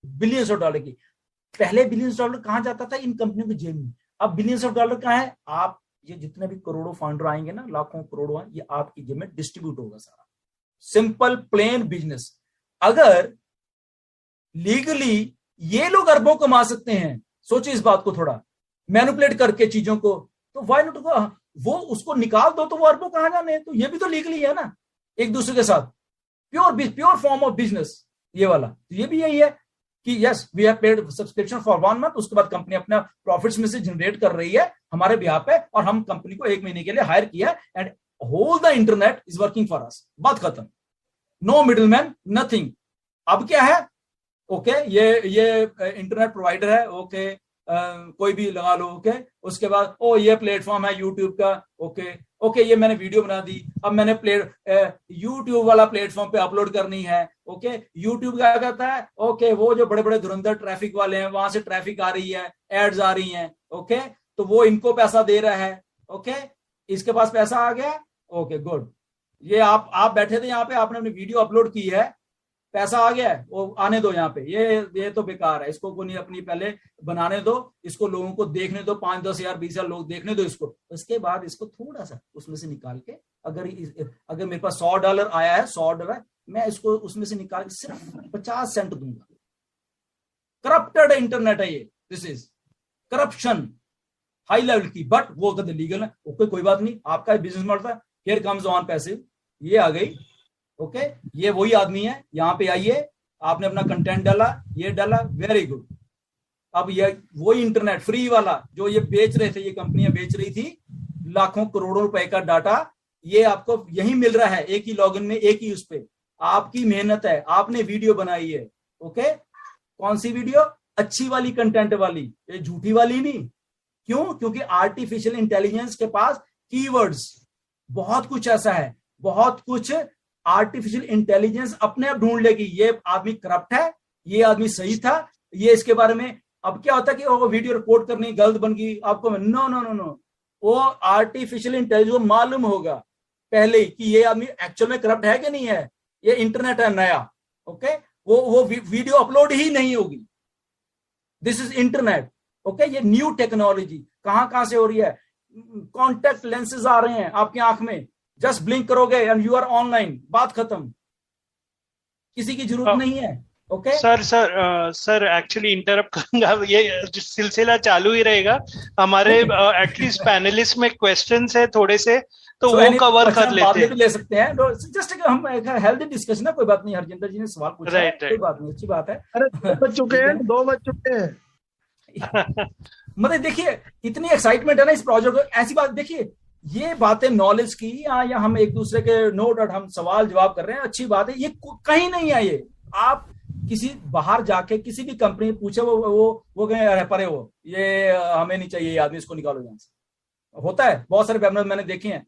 Billions of dollar की। पहले billions dollar कहां जाता था? इन कंपनियों की जेब में। अब बिलियंस ऑफ डॉलर कहां है? आप ये जितने भी करोड़ों फाउंडर आएंगे ना, लाखों करोड़ों, ये आपकी जेब में डिस्ट्रीब्यूट होगा सारा। Simple plain business. अगर लीगली ये लोग अरबों कमा सकते हैं, सोचिए इस बात को थोड़ा, मैनिपुलेट करके चीजों को, तो वाई नॉट? वो उसको निकाल दो तो वो अरबों कहां जाने? तो ये भी तो लीगली है ना, एक दूसरे के साथ। प्योर फॉर्म ऑफ बिजनेस ये वाला। तो ये भी यही है कि yes we have paid subscription for 1 month, उसके बाद कंपनी अपना प्रॉफिट्स में से जनरेट कर रही है हमारे बिहाफ पे, और हम कंपनी को 1 महीने के लिए हायर किया, and whole the internet is working for us. बात खत्म। No middleman, nothing. अब क्या है? ओके, ये इंटरनेट प्रोवाइडर है, ओके, कोई भी लगा लो, ओके। उसके बाद ये प्लेटफॉर्म है यूट्यूब का, ओके, ये मैंने वीडियो बना दी, अब मैंने यूट्यूब वाला प्लेटफॉर्म पे अपलोड करनी है, ओके। यूट्यूब क्या कहता है? ओके, वो जो बड़े बड़े धुरंधर ट्रैफिक वाले हैं, वहां से ट्रैफिक आ रही है, एड्स आ रही हैं, ओके, तो वो इनको पैसा दे रहा है, ओके, इसके पास पैसा आ गया, ओके गुड। ये आप बैठे थे यहाँ पे, आपने अपनी वीडियो अपलोड की है, पैसा आ गया है, वो आने दो यहाँ पे, ये तो बेकार है, इसको कोई नहीं, अपनी पहले बनाने दो, इसको लोगों को देखने दो, 5-10 हजार 20 हजार लोग देखने दो इसको, उसके बाद इसको थोड़ा सा उसमें से निकाल के, अगर मेरे पास $100 आया है, $100, मैं इसको उसमें से निकाल के सिर्फ 50 सेंट दूंगा। करप्टेड इंटरनेट है ये, this is corruption high level की, बट वो कहते लीगल है, ओके कोई बात नहीं, आपका बिजनेस मॉडल था, हियर कम्स ऑन पैसिव, ये आ गई, ओके, ये वही आदमी है, यहां पे आइए, आपने अपना कंटेंट डाला, ये डाला, वेरी गुड। अब ये वही इंटरनेट फ्री वाला जो ये बेच रहे थे, ये कंपनियां बेच रही थी, लाखों करोड़ों रुपए का डाटा, ये आपको यही मिल रहा है, एक ही लॉगिन में, एक ही उस पे, आपकी मेहनत है, आपने वीडियो बनाई है, ओके। कौन सी वीडियो? अच्छी वाली, कंटेंट वाली, ये झूठी वाली नहीं। क्यों? क्योंकि आर्टिफिशियल इंटेलिजेंस के पास कीवर्ड्स बहुत कुछ ऐसा है, बहुत कुछ आर्टिफिशियल इंटेलिजेंस अपने आप ढूंढ लेगी, ये आदमी करप्ट है, ये आदमी सही था, ये इसके बारे में। अब क्या होता है कि वो वीडियो रिपोर्ट करनी गलत बन गई, आपको नो नो नो नो, वो आर्टिफिशियल इंटेलिजेंस को मालूम होगा पहले ही कि ये आदमी एक्चुअल में करप्ट है कि नहीं है, ये इंटरनेट है नया, ओके, वो वीडियो अपलोड ही नहीं होगी। This is internet, okay. ये न्यू टेक्नोलॉजी कहां से हो रही है? कॉन्टेक्ट लेंसेज आ रहे हैं आपकी आंख में, जस्ट ब्लिंक करोगे एंड यू आर ऑनलाइन, बात खत्म, किसी की जरूरत नहीं है, ओके। सर एक्चुअली इंटरप्ट करूंगा, ये सिलसिला चालू ही रहेगा, हमारे एटलीस्ट पैनलिस्ट में क्वेश्चंस है थोड़े से, तो वो कवर कर लेते हैं, ले सकते हैं, जस्ट हम हेल्दी डिस्कशन है, कोई बात नहीं, हरजिंदर जी ने सवाल पूछा है, कोई बात नहीं, अच्छी बात है। अरे 2 बज चुके हैं मतलब देखिए इतनी एक्साइटमेंट है ना इस प्रोजेक्ट को, ऐसी बात देखिए, ये बातें नॉलेज की, या हम एक दूसरे के नो डाउट हम सवाल जवाब कर रहे हैं, अच्छी बात है, ये कहीं नहीं है। ये आप किसी बाहर जाके किसी भी कंपनी पूछे, वो कहें परे, वो ये हमें नहीं चाहिए, आदमी इसको निकालो यहां से। होता है, बहुत सारे वेबिनार मैंने देखे हैं,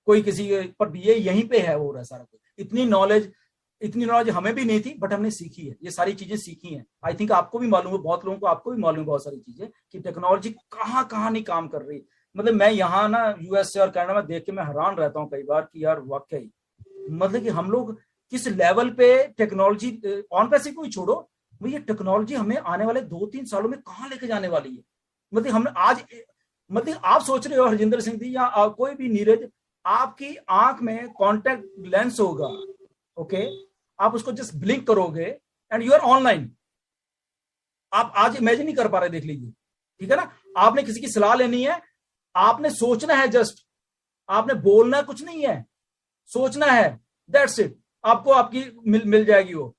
कोई किसी पर ये यहीं पे है, हो रहा है सारा कुछ। इतनी नॉलेज हमें भी नहीं थी, बट हमने सीखी है, ये सारी चीजें सीखी हैं। आई थिंक आपको भी मालूम है, बहुत लोगों को आपको भी मालूम है बहुत सारी चीजें, कि टेक्नोलॉजी कहाँ नहीं काम कर रही। मतलब मैं यहाँ ना यूएस से और कनाडा में देख के मैं हैरान रहता हूँ कई बार कि यार वाकई, मतलब कि हम लोग किस लेवल पे टेक्नोलॉजी, ऑन पैसे को ही छोड़ो, ये टेक्नोलॉजी हमें आने वाले 2-3 सालों में कहाँ लेके जाने वाली है। मतलब हमने आज, मतलब आप सोच रहे हो हरजिंदर सिंह जी या कोई भी नीरज, आपकी आंख में कॉन्टेक्ट लेंस होगा, ओके, आप उसको जस्ट ब्लिंक करोगे एंड यू आर ऑनलाइन। आप आज इमेजिन नहीं कर पा रहे, देख लीजिए, ठीक है ना। आपने किसी की सलाह लेनी है, आपने सोचना है, जस्ट आपने बोलना कुछ नहीं है, सोचना है, दैट्स इट, आपको आपकी मिल जाएगी वो।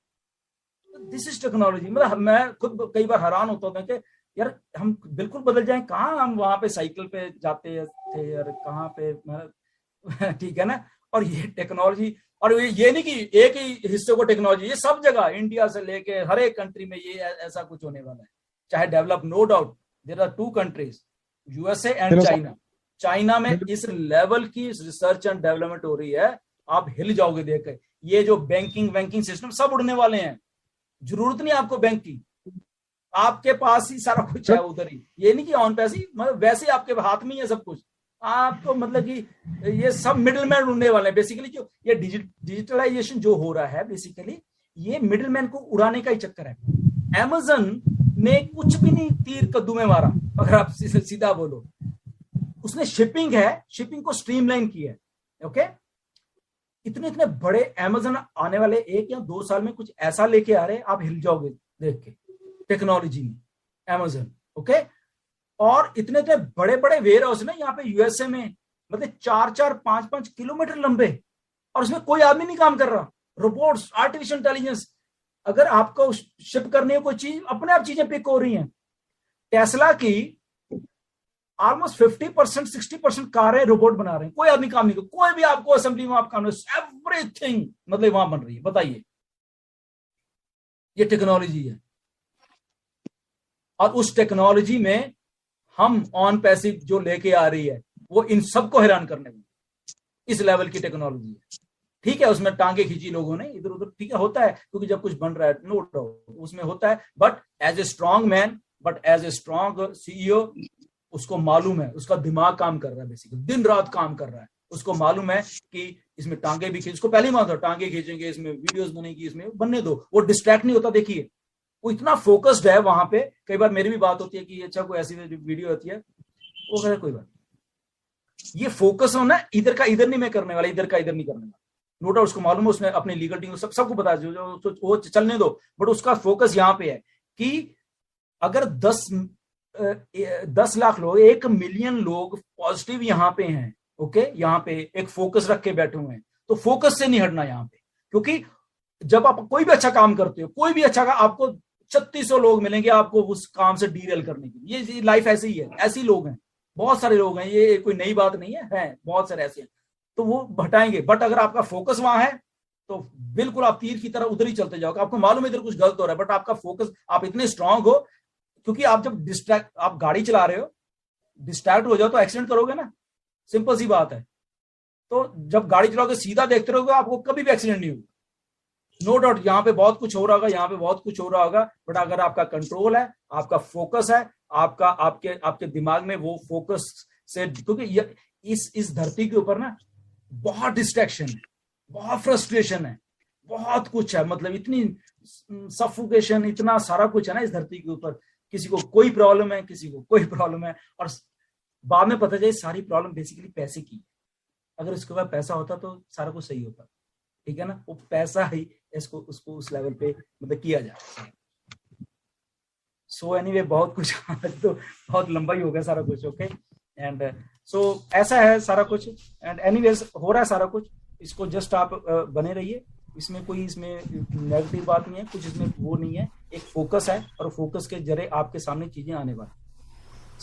This is technology. मतलब मैं खुद कई बार हैरान होता हूँ कि यार हम बिल्कुल बदल जाएं, कहाँ हम वहां पे साइकिल पे जाते थे यार, कहाँ पे ठीक है ना। और ये टेक्नोलॉजी, और ये नहीं कि एक ही हिस्से को टेक्नोलॉजी, ये सब जगह, इंडिया से लेके हर एक कंट्री में ये ऐसा कुछ होने वाला है, चाहे develop, no doubt there are 2 countries, USA and China. China में इस लेवल की रिसर्च एंड डेवलपमेंट हो रही है, आप हिल जाओगे देख के। ये जो बैंकिंग सिस्टम सब उड़ने वाले हैं, जरूरत नहीं आपको बैंक की, आपके पास ही सारा कुछ है उधर ही। ये नहीं कि ऑन पैसे, मतलब वैसे आपके हाथ में ही है सब कुछ आपको, मतलब कि ये सब मिडिलमैन उड़ने वाले हैं बेसिकली। जो ये डिजिटलाइजेशन जो हो रहा है बेसिकली, ये मिडिलमैन को उड़ाने का ही चक्कर है। Amazon ने कुछ भी नहीं तीर कद्दू में मारा, अगर आप सीधा बोलो। उसने शिपिंग को स्ट्रीमलाइन किया है। ओके, इतने इतने बड़े Amazon आने वाले 1 या 2 साल में कुछ ऐसा लेके आ रहे हैं, आप हिल जाओगे देख के टेक्नोलॉजी में Amazon। ओके, और इतने इतने बड़े बड़े वेयर हाउस ना यहाँ पे यूएसए में, मतलब 4-4, 5-5 किलोमीटर लंबे, और उसमें कोई आदमी नहीं काम कर रहा। रोबोट्स, आर्टिफिशियल इंटेलिजेंस, अगर आपको शिप करनी है कोई चीज, अपने आप चीजें पिक हो रही हैं। टेस्ला की ऑलमोस्ट 50%, 60% कारें रोबोट बना रहे हैं, कोई आदमी काम नहीं कर, कोई भी आपको असेंबली में आप काम नहीं, एवरीथिंग मतलब वहां बन रही है। बताइए, ये टेक्नोलॉजी है। और उस टेक्नोलॉजी में हम ऑन पैसिव जो लेके आ रही है, वो इन सबको हैरान करने में, इस लेवल की टेक्नोलॉजी है। ठीक है, उसमें टांगे खींची लोगों ने इधर उधर, ठीक है, होता है, क्योंकि जब कुछ बन रहा है, नो डाउट उसमें होता है, but as a strong man, but as a strong CEO, उसको मालूम है, उसका दिमाग काम कर रहा है, बेसिकली दिन रात काम कर रहा है। उसको मालूम है कि इसमें टांगे भी खींच, उसको पहले ही मालूम था टांगे खींचेंगे, इसमें वीडियोस बनेगी, इसमें बनने दो, वो डिस्ट्रैक्ट नहीं होता। देखिए, वो इतना फोकस्ड है वहां पे। कई बार मेरी भी बात होती है कि अच्छा कोई ऐसी वीडियो होती है, वो कहता कोई बात, ये फोकस होना इधर का इधर नहीं मैं करने वाला, इधर का इधर नहीं करने वाला। नो डाउट उसको मालूम है, उसने अपनी लीगल टीम सबको बता जो वो चलने दो, बट उसका फोकस यहाँ पे है कि अगर 10 लाख लोग, 1 मिलियन लोग पॉजिटिव यहाँ पे हैं, ओके, यहाँ पे एक फोकस रख के बैठे हुए हैं, तो फोकस से नहीं हटना यहाँ पे। क्योंकि जब आप कोई भी अच्छा काम करते हो, कोई भी अच्छा काम, आपको 3600 लोग मिलेंगे आपको उस काम से डीरेल करने के लिए। ये लाइफ ऐसे ही है, ऐसे ही लोग हैं, बहुत सारे लोग हैं, ये कोई नई बात नहीं है बहुत सारे ऐसे हैं, तो वो भटाएंगे। बट अगर आपका फोकस वहां है, तो बिल्कुल आप तीर की तरह उधर ही चलते जाओगे। आपको मालूम है इधर कुछ गलत हो रहा है, बट आपका फोकस, आप इतने स्ट्रांग हो, क्योंकि आप जब आप गाड़ी चला रहे हो, डिस्ट्रैक्ट हो जाओ तो एक्सीडेंट करोगे ना, सिंपल सी बात है। तो जब गाड़ी चलाओगे सीधा देखते रहोगे, आपको कभी भी एक्सीडेंट नहीं होगा। नो डाउट यहाँ पे बहुत कुछ हो रहा होगा, यहाँ पे बहुत कुछ हो रहा होगा, बट अगर आपका कंट्रोल है, आपका फोकस है, आपका आपके आपके दिमाग में वो फोकस से, क्योंकि इस धरती के ऊपर ना बहुत डिस्ट्रैक्शन है, बहुत फ्रस्ट्रेशन है, बहुत कुछ है, मतलब इतनी सफोकेशन, इतना सारा कुछ है ना इस धरती के ऊपर। किसी को कोई प्रॉब्लम है, किसी को कोई प्रॉब्लम है, और बाद में पता चले सारी प्रॉब्लम बेसिकली पैसे की। अगर इसके पास पैसा होता तो सारा कुछ सही होता, ठीक है ना। वो पैसा ही इसको उसको उस लेवल पे मतलब किया जाए। सो एनीवे बहुत कुछ आज तो बहुत लंबा ही हो गया सारा कुछ। ओके, एंड सो ऐसा है सारा कुछ, एंड एनीवेज हो रहा है सारा कुछ। इसको जस्ट आप बने रहिए, इसमें कोई इसमें नेगेटिव बात नहीं है, कुछ इसमें वो नहीं है, एक फोकस है, और फोकस के जरिए आपके सामने चीजें आने वाली,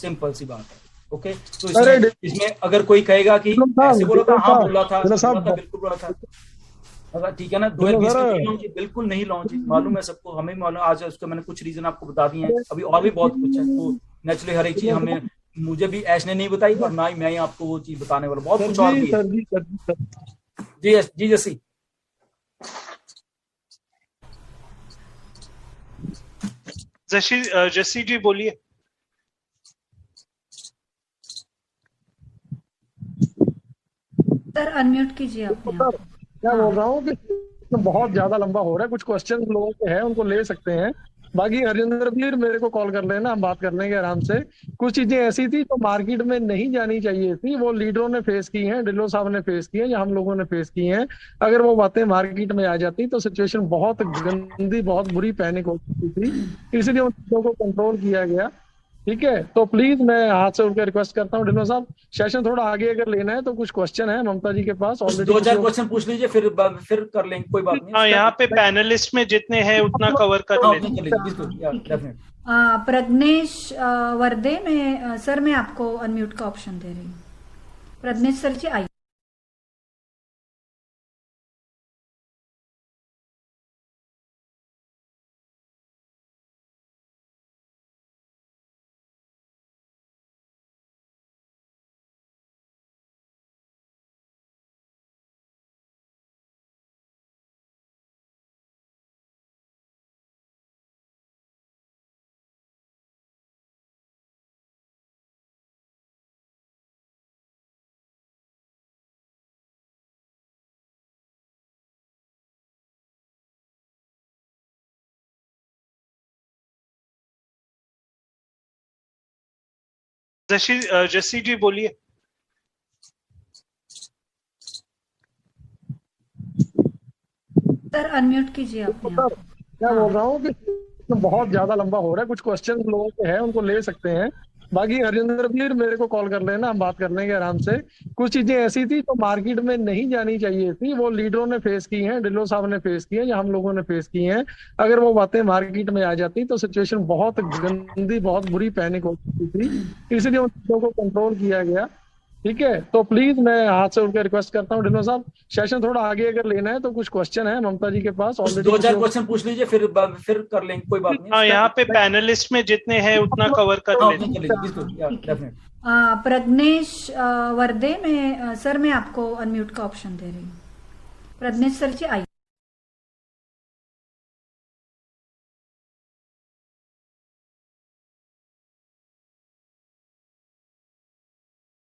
सिंपल सी बात है। ओके, तो इसमें अगर कोई कहेगा कि ऐसे बोला था, हाँ बोला था, बिल्कुल बोला था, अगर ठीक है ना, 2020 में नहीं लॉन्च, बिल्कुल नहीं लॉन्च, मालूम है सबको, हमें भी मालूम। आज उसके मैंने कुछ रीजन आपको बता दिए हैं, अभी और भी बहुत कुछ है। तो नेचुरली हर एक चीज हमने, मुझे भी ऐश ने नहीं बताई, और ना ही मैं आपको वो चीज बताने वाला, बहुत कुछ और भी है। जी जी जसी, जसी जी बोलिए। सर अनम्यूट कीजिए अपने आप। क्या बोल रहा हूँ कि बहुत ज्यादा लंबा हो रहा है, कुछ क्वेश्चन लोगों के हैं उनको ले सकते हैं, बाकी हरिंदर भी मेरे को कॉल कर लेना, हम बात कर लेंगे आराम से। कुछ चीजें ऐसी थी तो मार्केट में नहीं जानी चाहिए थी, वो लीडरों ने फेस की हैं, डिल्लो साहब ने फेस की हैं, या हम लोगों ने फेस की हैं। अगर वो बातें मार्केट में आ जाती तो सिचुएशन बहुत गंदी, बहुत बुरी, पैनिक हो सकती थी, इसलिए उन चीजों को कंट्रोल किया गया। ठीक है, तो प्लीज मैं हाथ से उठकर रिक्वेस्ट करता हूँ डिल्लो साहब, सेशन थोड़ा आगे अगर लेना है तो कुछ क्वेश्चन है ममता जी के पास ऑलरेडी, 2-4 क्वेश्चन पूछ लीजिए, फिर कर लेंगे, कोई बात नहीं। हाँ, यहाँ पे पैनलिस्ट में जितने हैं उतना कवर कर लेंगे। प्रज्ञेश वर्दे में सर, मैं आपको अनम्यूट का ऑप्शन दे रही हूँ। प्रज्ञेश सर जी आइए। जस्सी जी बोलिए। सर अनम्यूट कीजिए अपने सर आप क्या हाँ बोल रहा हूँ कि बहुत ज्यादा लंबा हो रहा है, कुछ क्वेश्चन लोगों के हैं उनको ले सकते हैं। बाकी हरिंदर वीर मेरे को कॉल कर लेना, हम बात कर लेंगे आराम से। कुछ चीजें ऐसी थी तो मार्केट में नहीं जानी चाहिए थी, वो लीडरों ने फेस की हैं, ढिल्लों साहब ने फेस की हैं या हम लोगों ने फेस की हैं। अगर वो बातें मार्केट में आ जाती तो सिचुएशन बहुत गंदी, बहुत बुरी पैनिक हो सकती थी। इसलिए उन चीजों को कंट्रोल किया गया। ठीक है, तो प्लीज मैं हाथ से उठकर रिक्वेस्ट करता हूँ ढिल्लों साहब, सेशन थोड़ा आगे अगर लेना है तो कुछ क्वेश्चन है ममता जी के पास कुछ ऑलरेडी। दो चार क्वेश्चन पूछ लीजिए, फिर कर लेंगे, कोई बात नहीं। हाँ, यहाँ पे पैनलिस्ट में जितने हैं उतना कवर कर हाँ, लेते उतना हैं। कर लीजिए, बिल्कुल, ठीक है। डेफिनेट। प्रज्ञेश वर्दे में सर मैं आपको अनम्यूट का ऑप्शन दे रही हूँ। प्रज्ञेश सर जी आइए।